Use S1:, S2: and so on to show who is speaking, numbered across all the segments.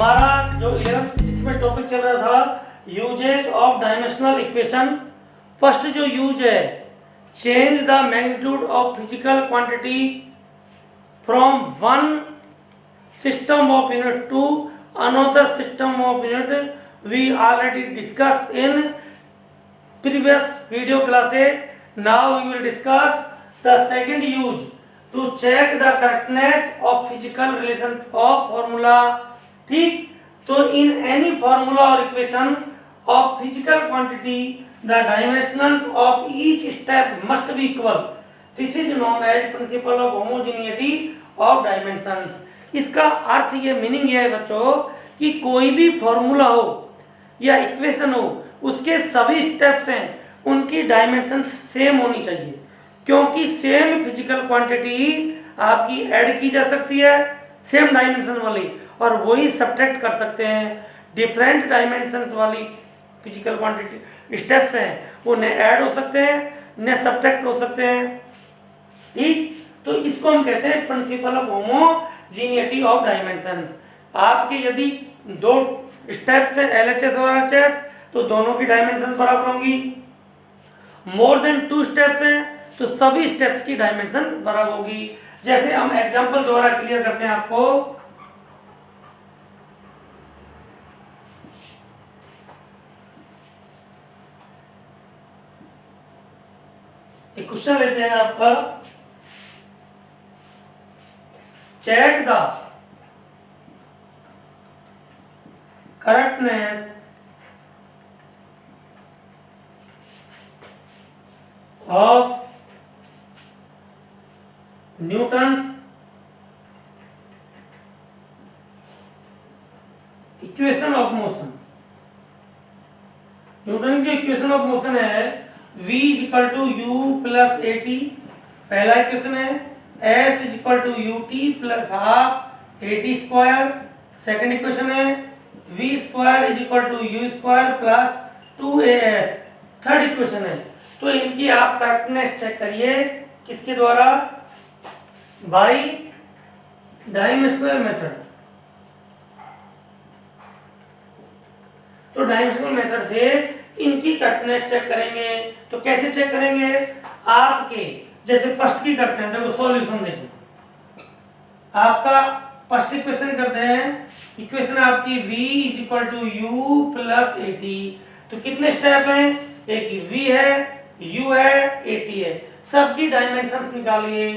S1: हमारा जो 11th physics में टॉपिक चल रहा था usages of dimensional equation. First जो यूज है, change the magnitude of physical quantity from one system of unit to another system of unit. We already discuss in previous video classes. Now we will discuss the second use to check the correctness of physical relations of formula. ठीक, तो in any formula or equation of physical quantity the dimensions of each step must be equal. This is known as principle of homogeneity of dimensions. इसका अर्थ ये meaning ये है बच्चों कि कोई भी फॉर्मूला हो या इक्वेशन हो, उसके सभी स्टेप्स हैं उनकी डायमेंशंस सेम होनी चाहिए, क्योंकि सेम फिजिकल क्वांटिटी आपकी ऐड की जा सकती है सेम डायमेंशन वाली, और वही सब्ट्रैक्ट कर सकते हैं। डिफरेंट डायमेंशंस वाली फिजिकल क्वांटिटी स्टेप्स हैं, वो न ऐड हो सकते हैं न सब्ट्रैक्ट हो सकते हैं। ठीक, तो इसको हम कहते हैं प्रिंसिपल ऑफ होमोजीनियटी ऑफ डायमेंशंस। आपके यदि दो स्टेप्स हैं LHS और RHS, तो दोनों की डायमेंशन बराबर होंगी। मोर देन 2 स्टेप्स हैं तो सभी स्टेप्स की डायमेंशन बराबर होगी। जैसे हम एग्जांपल द्वारा क्लियर करते हैं आपको। एक क्वेश्चन लेते हैं आपका, check the correctness of Newton's equation of motion. Newton की इक्वेशन ऑफ मोशन है v equal to u plus a t, पहला इक्वेशन है। s equal to u t plus half a t square, second equation है। v square is equal to u square plus 2as, third equation है। तो इनकी आप correctness check करिए किसके द्वारा, बाय डायमेंशनल मेथड। तो डायमेंशनल मेथड से इनकी करेक्टनेस चेक करेंगे। तो कैसे चेक करेंगे, आपके जैसे फर्स्ट की करते हैं, देखो सॉल्यूशन देखो, आपका फर्स्ट इक्वेशन करते हैं, इक्वेशन आपकी v is equal to u plus a t. तो कितने स्टेप हैं, एक v है, u है, at है, सबकी डायमेंशंस निकालिए।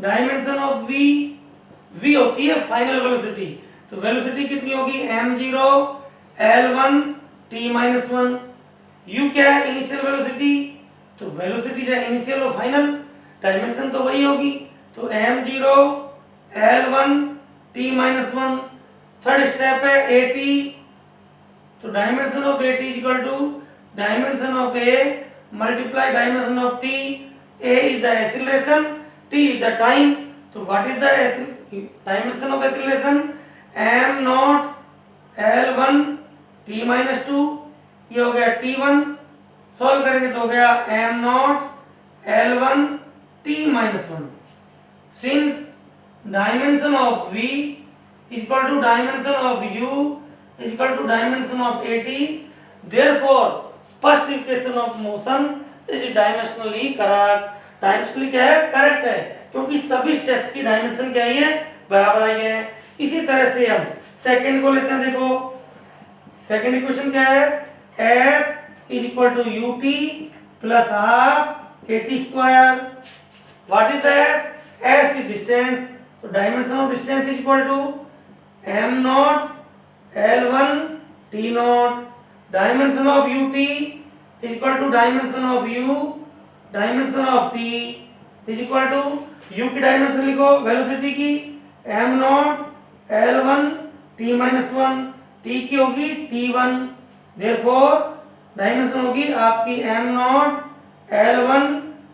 S1: डायमेंशन ऑफ v होती है फाइनल वेलोसिटी, तो वेलोसिटी कितनी होगी m0 l1 t-1। u क्या है, इनिशियल वेलोसिटी, तो वेलोसिटी जो इनिशियल और फाइनल डायमेंशन तो वही होगी, तो m0 l1 t-1। Third step है at, तो dimension of at equal to dimension of a multiply dimension of t। a is the acceleration, t is the time। तो what is the dimension of acceleration, m naught l1 t-2, ये हो गया t1। Solve करेंगे तो हो गया m naught l1 t-1। since dimension of v is equal to dimension of u is equal to dimension of at, therefore first equation of motion is dimensionally correct. Dimensionally क्या है, correct है, क्योंकि सभी steps की dimension क्या आई है, बराबर आई है। इसी तरह से हम सेकंड को लेते हैं। देखो सेकंड इक्वेशन क्या है, s is equal to u t plus half a t square. What is the s is distance, तो dimension of distance is equal to m naught l1 t naught. Dimension of ut is equal to dimension of u, dimension of t is equal to u की dimension लिखो velocity की m naught l1 t-1, t की होगी t1, therefore dimension होगी आपकी m naught l1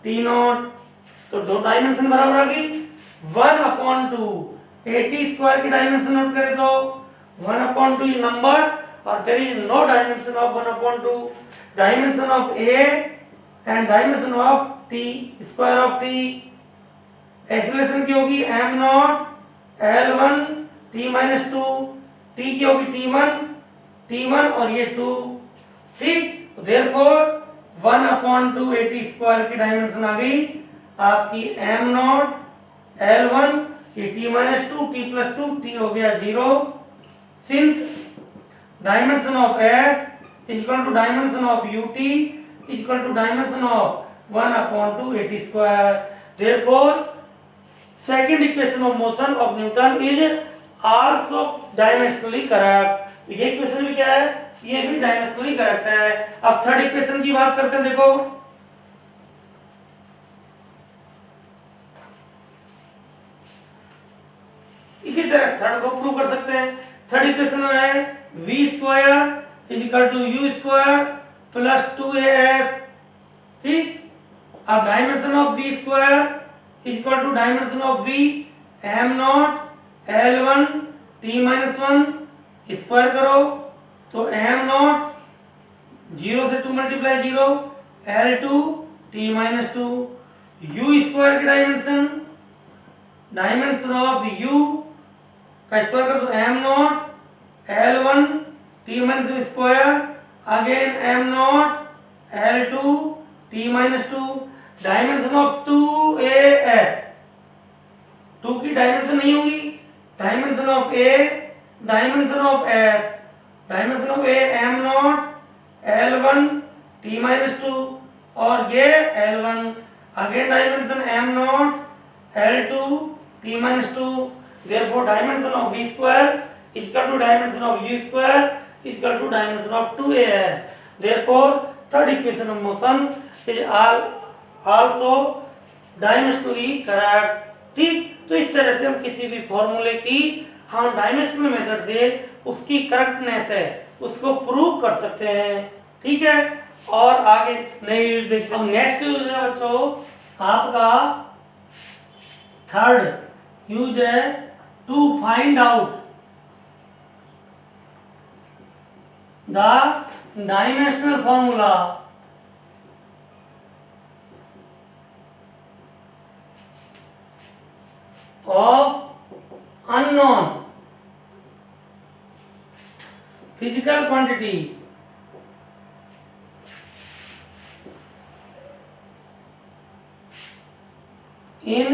S1: t not. तो दो dimension बराबर आ गई 1/2। at स्क्वायर की डायमेंशन नोट करें तो 1/2 नंबर, और there is no dimension of 1/2। dimension of a and dimension of t, square of t। Acceleration की होगी m naught l1 t-2, T की होगी T1 और ये 2, ठीक। तो देयरफॉर 1/2 AT स्क्वायर की डायमेंशन आ गई आपकी m0 L1 की T-2 T+2 T हो गया 0, since dimension of S is equal to dimension of UT is equal to dimension of 1/2 AT square. Therefore, second equation of motion of Newton is also dimensionally correct. ये equation भी क्या है, ये भी dimensionally correct है। अब third equation की बात करते हैं, देखो इसी तरह थर्ड को प्रूव कर सकते हैं। थर्ड इक्वेशन में है v square is equal to u square plus 2as, ठीक। अब dimension of v square is equal to dimension of v m0 L1 T-1 square करो तो m0 0 से 2 multiply 0 L2 T-2 u square की dimension of u का square करो तो m0 L1 T-2 square again m0 L2 T-2 dimension of 2as, 2 की dimension नहीं होगी, dimension of a dimension of s, dimension of a m0 L1 T-2 और ये L1 again dimension m0 L2 T-2, therefore dimension of v square is equal to dimension of u square is equal to dimension of 2as. Therefore third equation of motion is also dimensionally correct, ठीक। तो इस तरह से हम किसी भी फॉर्मूले की हम डायमेंशनल मेथड से उसकी करेक्टनेस है उसको प्रूव कर सकते हैं, ठीक है। और आगे नए यूज देखते हैं। नेक्स्ट यूज है बच्चों आपका थर्ड यूज है to find out the dimensional formula of unknown physical quantity in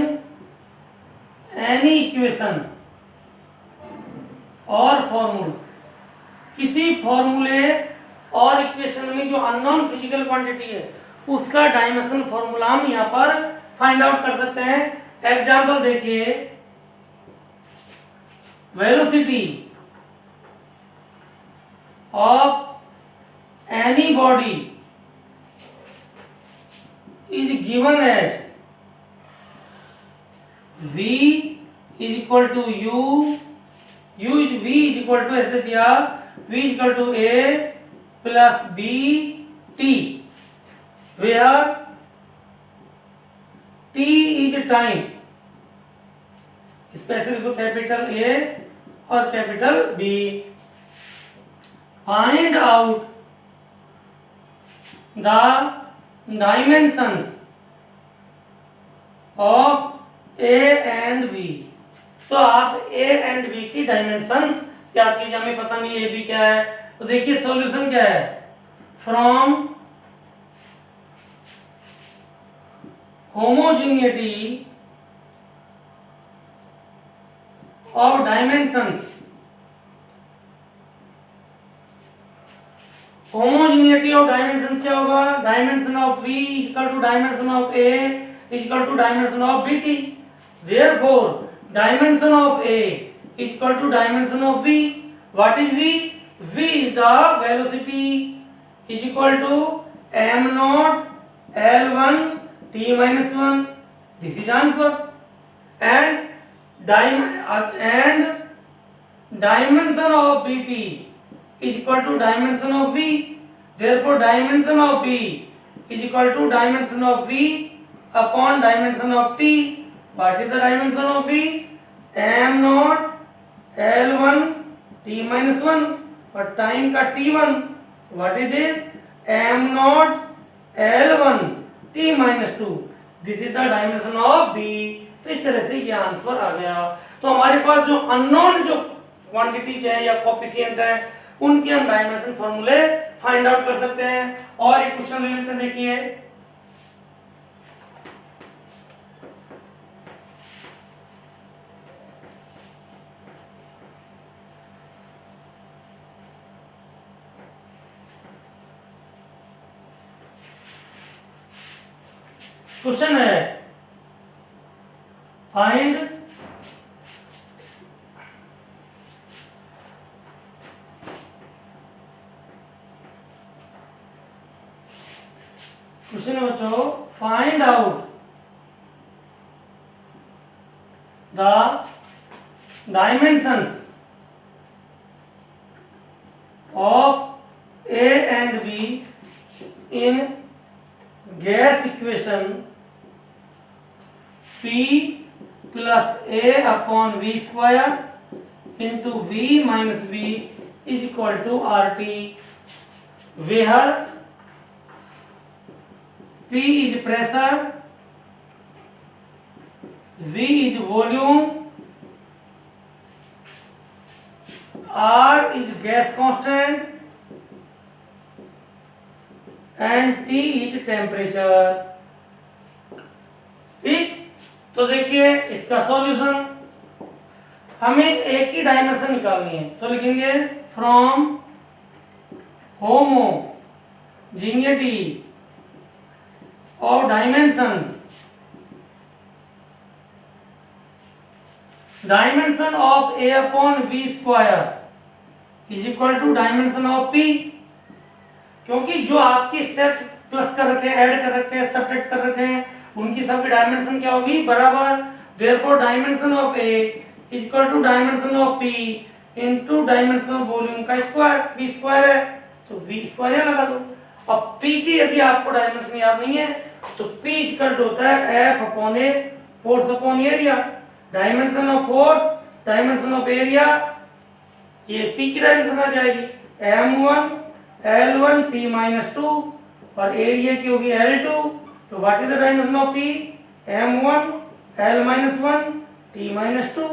S1: any equation और फॉर्मूला, किसी फॉर्मूले और इक्वेशन में जो अननोन फिजिकल क्वांटिटी है उसका डायमेंशन फॉर्मूला हम यहां पर फाइंड आउट कर सकते हैं। एग्जाम्पल देखिए, velocity of any body is given as v is equal to u v is equal to ऐसे दिया v is equal to a plus b t, where t is time, special को capital A और capital B। Find out the dimensions of A and B। तो आप A and B की dimensions क्या कीजिए, हमें पता नहीं A B क्या है। तो देखिए सॉल्यूशन क्या है, from homogeneity of dimensions, homogeneity of dimensions क्या होगा, dimension of V equal to dimension of A equal to dimension of BT। Therefore, dimension of A is equal to dimension of V. What is V? V is the velocity is equal to m0 L1 T-1. This is answer. And dimension of BT is equal to dimension of V. Therefore, dimension of B is equal to dimension of V upon dimension of T. What is the dimension of V? m0 L1 T-1 और time का T1, what is this? m0 L1 T-2. This is the dimension of B. तो इस तरह से ये answer आ गया। तो हमारे पास जो अननोन जो क्वांटिटीज है या कोफिशिएंट है उनके हम डायमेंशन फॉर्मूले फाइंड आउट कर सकते हैं। और एक क्वेश्चन ले लेते हैं, देखिए क्वेश्चन है फाइंड क्वेश्चन है बच्चों, find out the dimensions of A and be in gas equation P plus A upon V square into V minus V is equal to RT, where P is pressure, V is volume, R is gas constant and T is temperature। ठीक, तो देखिए इसका solution, हमें एक ही dimension निकालनी है तो लिखेंगे from homogeneity of dimension of A upon V square is equal to dimension of P, क्योंकि जो आपकी स्टेप्स प्लस कर रखे हैं, ऐड कर रखे हैं, सब्ट्रैक्ट कर रखे हैं, उनकी सबकी डायमेंशन क्या होगी, बराबर। Therefore dimension of A is equal to dimension of P into dimension of volume का स्क्वायर, वी स्क्वायर है तो वी स्क्वायर लगा दो। अब पी की यदि आपको डायमेंशन याद नहीं है तो पी इक्वल टू होता है F upon A, force upon area. Dimension of force, dimension of area, ये पी की डायमेंशन आ जाएगी m1 L1 T-2 और एरिया की होगी L2, तो what is the dimension of P, m1 L-1 T-2।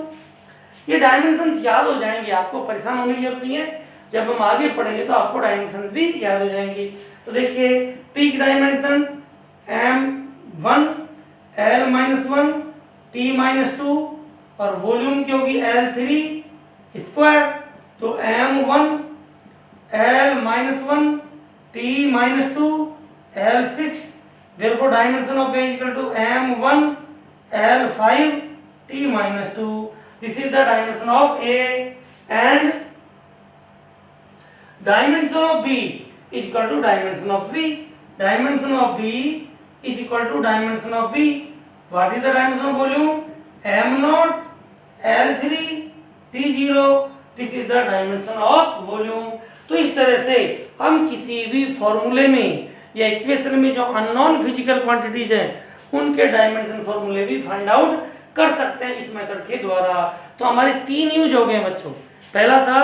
S1: ये डायमेंशंस याद हो जाएंगे, आपको परेशान होने की जरूरत नहीं है, जब हम आगे पढ़ेंगे तो आपको डायमेंशंस भी याद हो जाएंगे। तो देखिए पी की डायमेंशंस m1 L-1 T-2 और वॉल्यूम की होगी L3 स्क्वायर, तो m1 L-1 T-2 L6, therefore dimension of A is equal to m1 L5 T-2। This is the dimension of A, and dimension of B is equal to dimension of V. Dimension of B is equal to dimension of V. What is the dimension of volume, m0 L3 T0, this is the dimension of volume। तो इस तरह से हम किसी भी फॉर्मूले में या इक्वेशन में जो अननोन फिजिकल क्वांटिटीज हैं उनके डायमेंशन फॉर्मूले भी फाइंड आउट कर सकते हैं इस मेथड के द्वारा। तो हमारे 3 यूज हो गए बच्चों। पहला था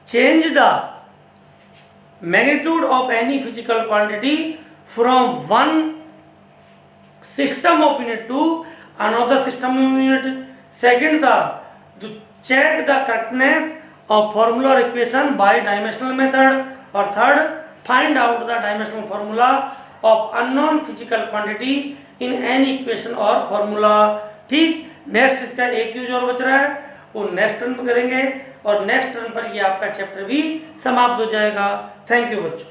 S1: change the magnitude of any physical quantity from one system of unit to another system of unit. Second था check the correctness of formula or equation by dimensional method, और third find out the dimensional formula of unknown physical quantity in any equation or formula। ठीक, next इसका एक use और बच रहा है, वो नेक्स्ट टर्न पर करेंगे और नेक्स्ट टर्न पर ये आपका चैप्टर भी समाप्त हो जाएगा। थैंक यू बच्चों।